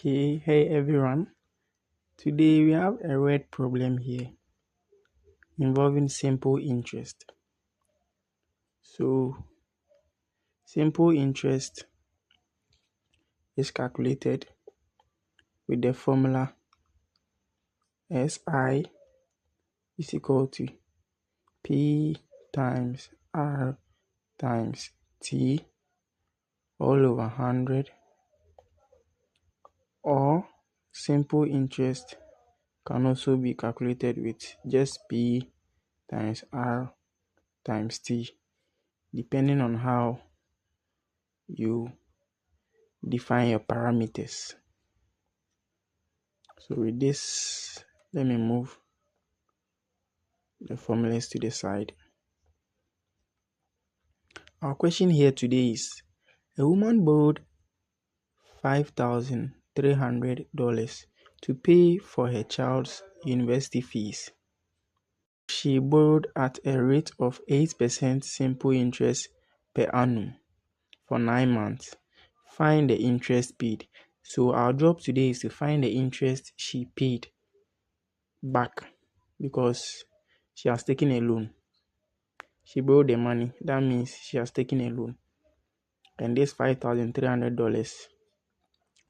Okay, hey everyone. Today we have a word problem here involving simple interest. So, simple interest is calculated with the formula SI is equal to P times R times T all over 100, or simple interest can also be calculated with just P times R times T, depending on how you define your parameters. So with this, let me move the formulas to the side. Our question here today is, a woman borrowed $5,300 to pay for her child's university fees. She borrowed at a rate of 8% simple interest per annum for 9 months. Find the interest paid. So our job today is to find the interest she paid back because she has taken a loan. She borrowed the money. That means she has taken a loan. And this $5,300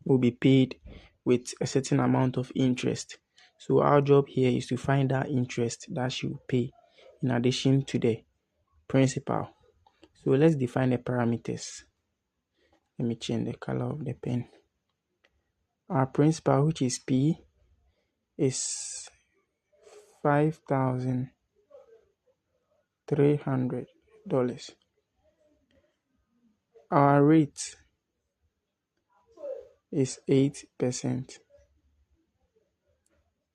will be paid with a certain amount of interest. So our job here is to find that interest that she will pay in addition to the principal. So let's define the parameters. Let me change the color of the pen. Our principal, which is P, is $5,300. Our rate is 8%.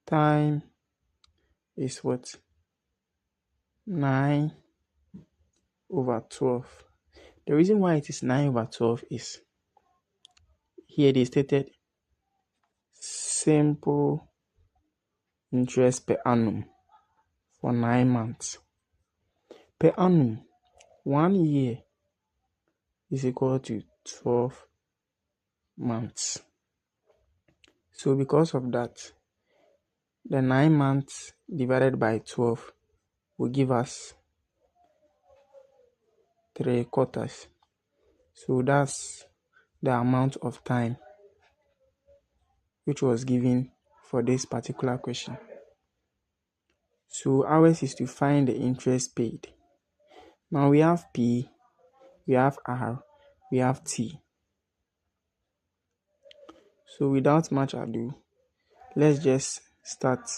Time is what? 9/12. The reason why it is 9/12 is here they stated simple interest per annum for 9 months. Per annum, 1 year is equal to 12 months. So because of that, the 9 months divided by 12 will give us 3/4. So that's the amount of time which was given for this particular question. So ours is to find the interest paid. Now we have P, we have R, we have T. So without much ado, let's just start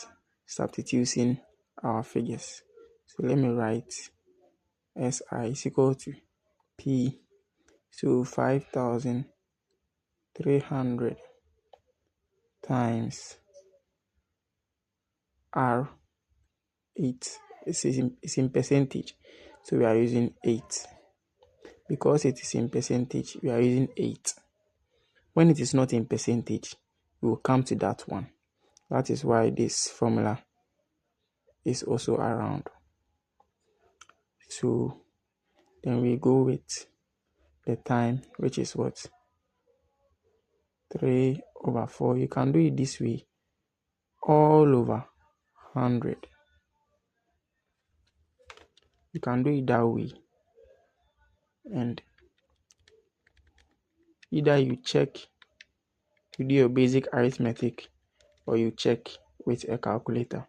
substituting our figures. So let me write SI is equal to P. So 5,300 times R, 8. It's in percentage. So we are using 8. Because it is in percentage, we are using 8. When it is not in percentage, we will come to that one. That is why this formula is also around. So then we go with the time, which is what? 3/4. You can do it this way, all over 100. You can do it that way. And either you check, you do your basic arithmetic, or you check with a calculator.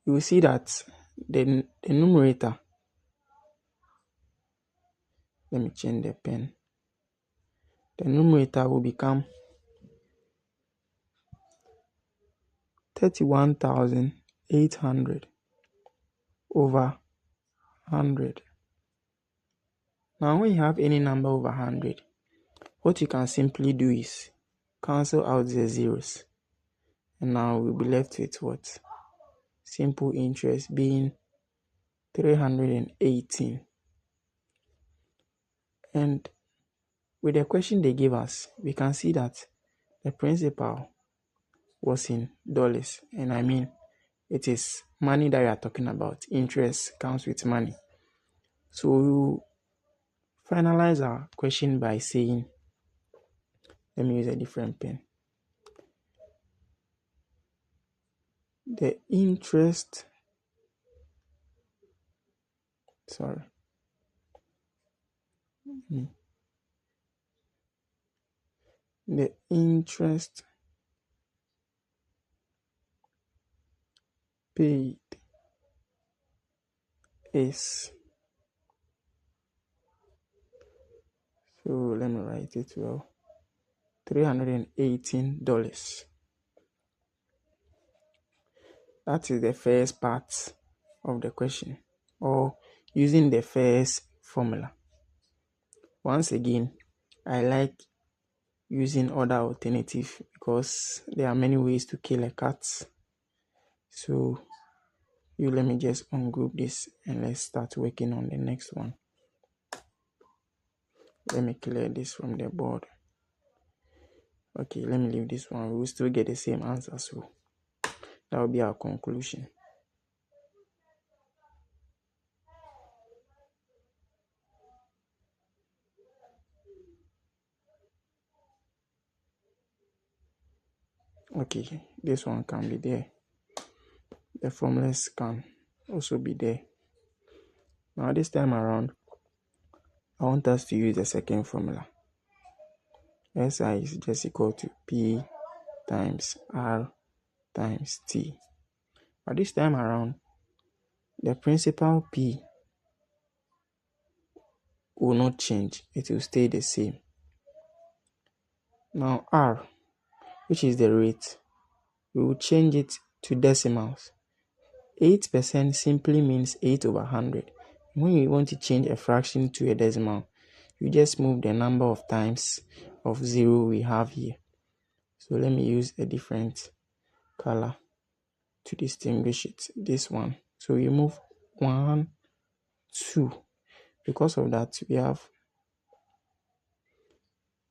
You will see that the numerator, let me change the pen. The numerator will become 31,800 over 100. Now when you have any number over 100, what you can simply do is cancel out the zeros. And now we'll be left with what? Simple interest being 318. And with the question they gave us, we can see that the principal was in dollars. And I mean, it is money that we are talking about. Interest comes with money. So we will finalize our question by saying Let me use a different pen. The interest, sorry, the interest paid is, so let me write it well, $318. That is the first part of the question, or using the first formula. Once again, I like using other alternative because there are many ways to kill a cat. So let me just ungroup this and let's start working on the next one. Let me clear this from the board. Okay, let me leave this one. We will still get the same answer, so that will be our conclusion. Okay, this one can be there. The formulas can also be there. Now this time around, I want us to use the second formula. SI is just equal to P times R times T. But this time around, the principal P will not change. It will stay the same. Now R, which is the rate, we will change it to decimals. 8% simply means 8 over 100. When you want to change a fraction to a decimal, you just move the number of times of 0 we have here. So let me use a different color to distinguish it. This one. So we move 1, 2. Because of that, we have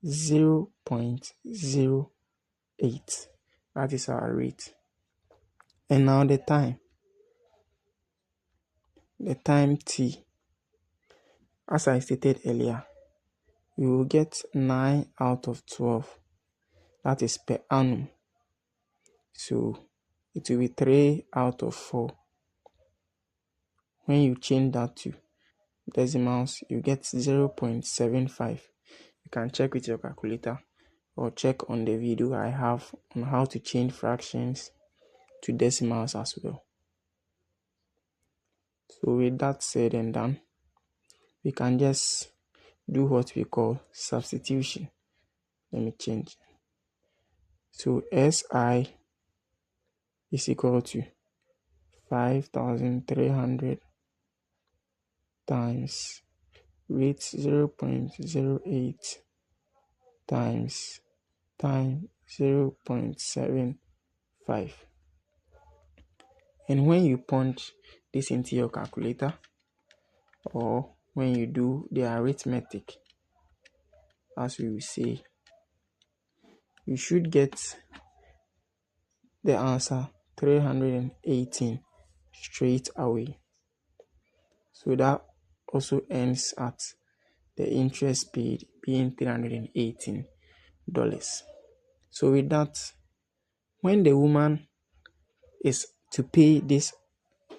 0.08. That is our rate. And now the time. The time t. As I stated earlier, we will get 9 out of 12. That is per annum. So it will be 3 out of 4. When you change that to decimals, you get 0.75. You can check with your calculator or check on the video I have on how to change fractions to decimals as well. So with that said and done, we can just do what we call substitution. Let me change. So SI is equal to 5,300 times rate 0.08 times time 0.75. And when you punch this into your calculator, or when you do the arithmetic, as we will say, you should get the answer 318 straight away. So that also ends at the interest paid being $318. So with that, when the woman is to pay this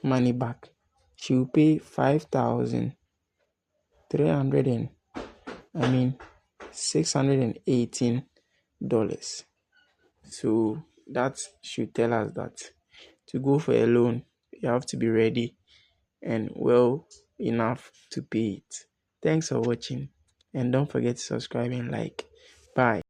money back, she will pay $618. So that should tell us that to go for a loan, you have to be ready and well enough to pay it. Thanks for watching, and don't forget to subscribe and like. Bye.